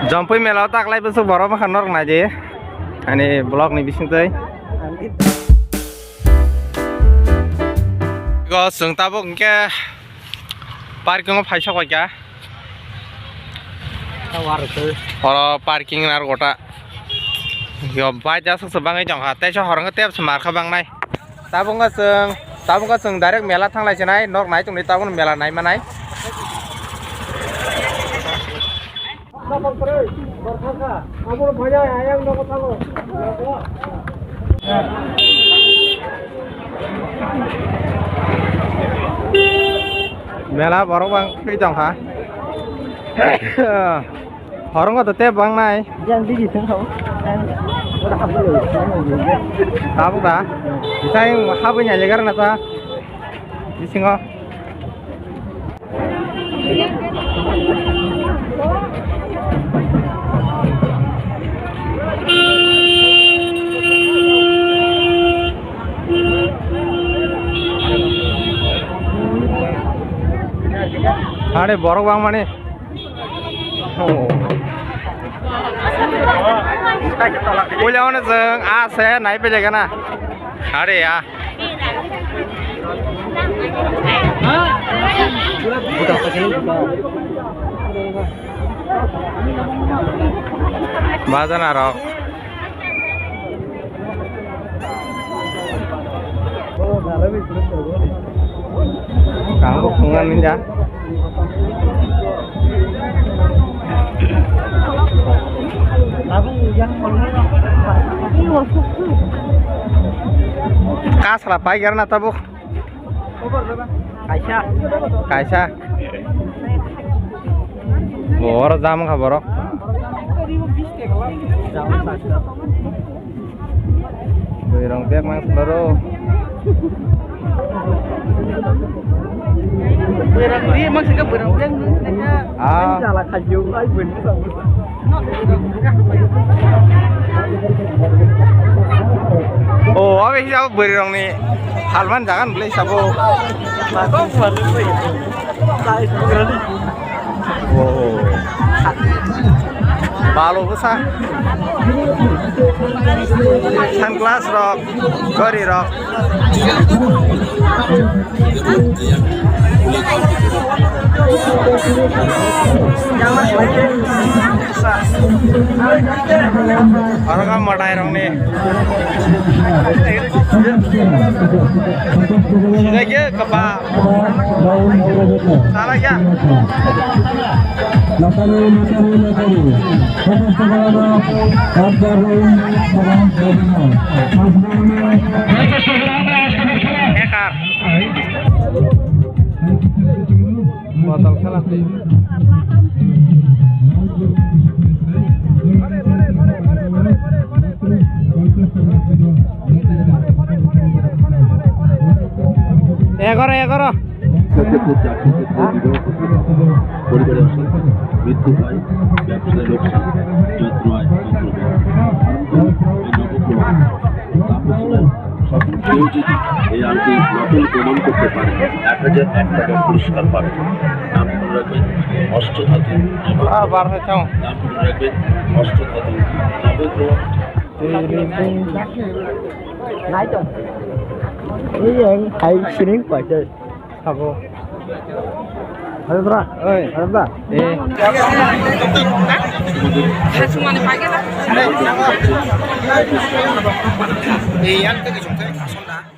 Jompoy melo tak lai besok borok makan norok aja ya. Ini blog nih bising tuh. Go sung tabung ke parking of Haisha Waka. Kalau parking nar kota. Yo baca sebangai jong hati so orang ketep semar kabang nai. Tabung ka sung direct mela thang lai chenai norok nai tung ni tabung mela nai manai. Mela borok bang cái chồng hả? Orang có tetep bang này. Yang di sini không? Tahu dah. Bisa yang apa nya legar nata? Di sini. Ada borok bang mana? Boleh mana seng? Saya naik pe jaga na. Ada ya. Baca narok. Kamu kungan ninja. Kas lah pai karena tabu. Kaisa. Bor jam khabarok. Berang pihak mang baru. Berang dia maksudnya berang pihak jalan kayu ay bener. Oh, apa sih aku berang nih? Halman jangan beli sabu. Wow. Balu besar. Sunglass rock, gori rock. Orang kamu mau tayang nih? Sudah ke kepala? Salah ya? Ekar. Botol salah deh. Ekor. পরিবারে অশান্তি মৃত্যু হয় ব্যবসায় লোকসান যত্ন হয় কেউ যদি এই আংটি নকল প্রমাণ করতে পারে 1001 টাকা পুরস্কার পাবে নাম মনে রাখবেন অষ্টধাতু নাম মনে রাখবেন অষ্টধাতু নবগ্রহ Nãy chồng cái gì hay xin quả chơi Sabo. Ada berapa? Oi, Ada Thì anh tới cái chúng thế, xong đã.